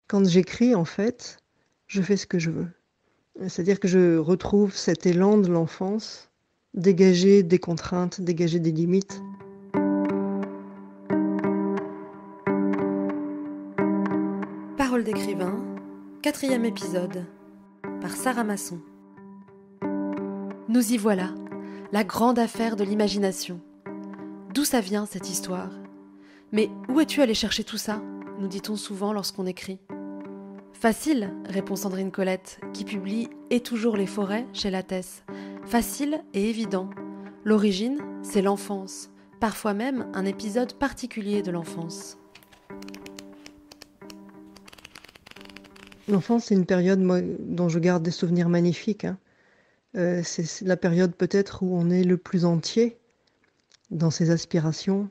Quand j'écris, en fait, je fais ce que je veux. C'est-à-dire que je retrouve cet élan de l'enfance, dégager des contraintes, dégager des limites. Parole d'écrivain, 4e épisode, par Sarah Masson. Nous y voilà, la grande affaire de l'imagination. D'où ça vient cette histoire? Mais où es-tu allé chercher tout ça? Nous dit-on souvent lorsqu'on écrit. Facile, répond Sandrine Colette, qui publie Et toujours les forêts chez Lattès. Facile et évident. L'origine, c'est l'enfance, parfois même un épisode particulier de l'enfance. L'enfance, c'est une période moi, dont je garde des souvenirs magnifiques, hein. C'est la période peut-être où on est le plus entier dans ses aspirations,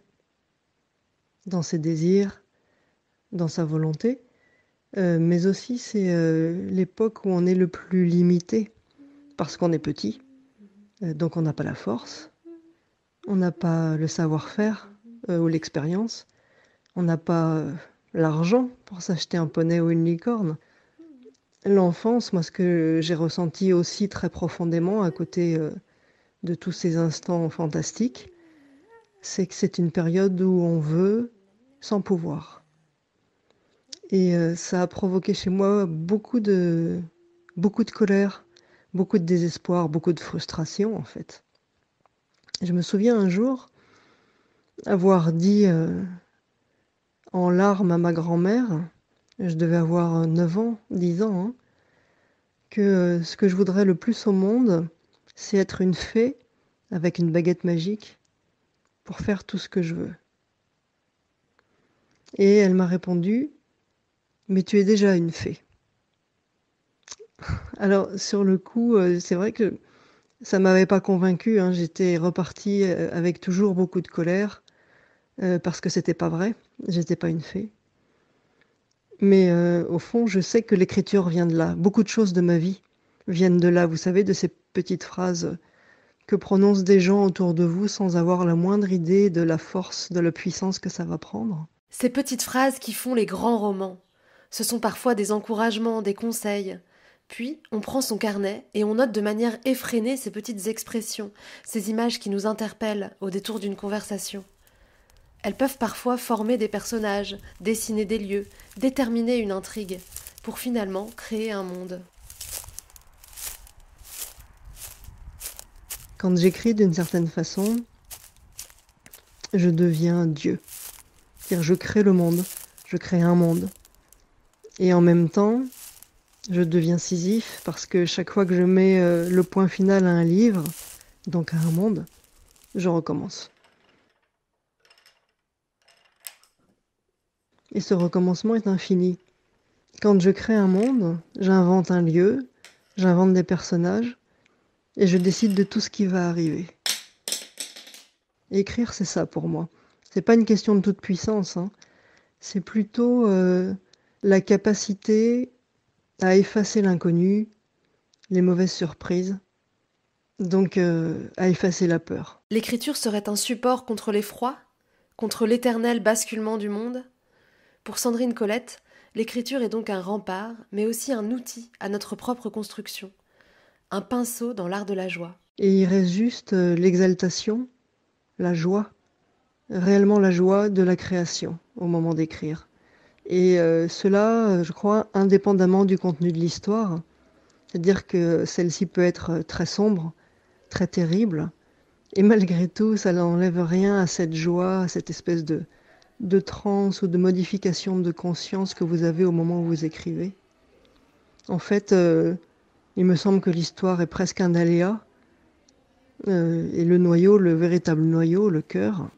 dans ses désirs, dans sa volonté. Mais aussi, c'est l'époque où on est le plus limité, parce qu'on est petit, donc on n'a pas la force, on n'a pas le savoir-faire ou l'expérience, on n'a pas l'argent pour s'acheter un poney ou une licorne. L'enfance, moi, ce que j'ai ressenti aussi très profondément à côté de tous ces instants fantastiques, c'est que c'est une période où on veut sans pouvoir. Et ça a provoqué chez moi beaucoup de colère, beaucoup de désespoir, beaucoup de frustration, en fait. Je me souviens un jour avoir dit en larmes à ma grand-mère, je devais avoir 9 ans, 10 ans, hein, que ce que je voudrais le plus au monde, c'est être une fée avec une baguette magique pour faire tout ce que je veux. Et elle m'a répondu, mais tu es déjà une fée. Alors, sur le coup, c'est vrai que ça m'avait pas convaincue, hein. J'étais repartie avec toujours beaucoup de colère parce que c'était pas vrai. J'étais pas une fée. Mais au fond, je sais que l'écriture vient de là. Beaucoup de choses de ma vie viennent de là. Vous savez, de ces petites phrases que prononcent des gens autour de vous sans avoir la moindre idée de la force, de la puissance que ça va prendre. Ces petites phrases qui font les grands romans. Ce sont parfois des encouragements, des conseils. Puis, on prend son carnet et on note de manière effrénée ces petites expressions, ces images qui nous interpellent au détour d'une conversation. Elles peuvent parfois former des personnages, dessiner des lieux, déterminer une intrigue, pour finalement créer un monde. Quand j'écris d'une certaine façon, je deviens Dieu. C'est-à-dire, je crée le monde, je crée un monde. Et en même temps, je deviens Sisyphe parce que chaque fois que je mets le point final à un livre, donc à un monde, je recommence. Et ce recommencement est infini. Quand je crée un monde, j'invente un lieu, j'invente des personnages, et je décide de tout ce qui va arriver. Et écrire, c'est ça pour moi. C'est pas une question de toute puissance, hein. C'est plutôt la capacité à effacer l'inconnu, les mauvaises surprises, donc à effacer la peur. L'écriture serait un support contre l'effroi, contre l'éternel basculement du monde. Pour Sandrine Colette, l'écriture est donc un rempart, mais aussi un outil à notre propre construction, un pinceau dans l'art de la joie. Et il reste juste l'exaltation, la joie, réellement la joie de la création au moment d'écrire. Et cela, je crois, indépendamment du contenu de l'histoire, c'est-à-dire que celle-ci peut être très sombre, très terrible, et malgré tout, ça n'enlève rien à cette joie, à cette espèce de transe ou de modification de conscience que vous avez au moment où vous écrivez. En fait, il me semble que l'histoire est presque un aléa, et le noyau, le véritable noyau, le cœur,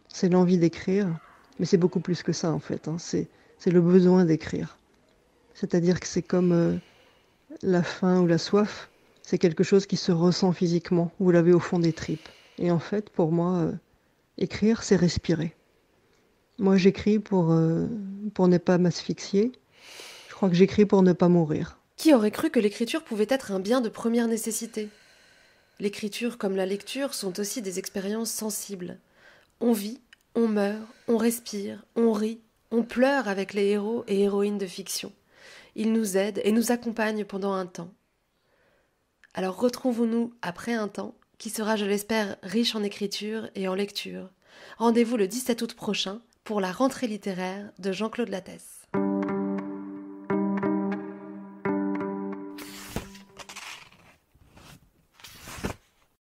c'est l'envie d'écrire, mais c'est beaucoup plus que ça en fait, hein. C'est le besoin d'écrire. C'est-à-dire que c'est comme la faim ou la soif, c'est quelque chose qui se ressent physiquement, vous l'avez au fond des tripes. Et en fait, pour moi, écrire, c'est respirer. Moi, j'écris pour ne pas m'asphyxier. Je crois que j'écris pour ne pas mourir. Qui aurait cru que l'écriture pouvait être un bien de première nécessité? L'écriture comme la lecture sont aussi des expériences sensibles. On vit, on meurt, on respire, on rit, On pleure avec les héros et héroïnes de fiction. Ils nous aident et nous accompagnent pendant un temps. Alors retrouvons-nous après un temps, qui sera, je l'espère, riche en écriture et en lecture. Rendez-vous le 17 août prochain pour la rentrée littéraire de Jean-Claude Lattès.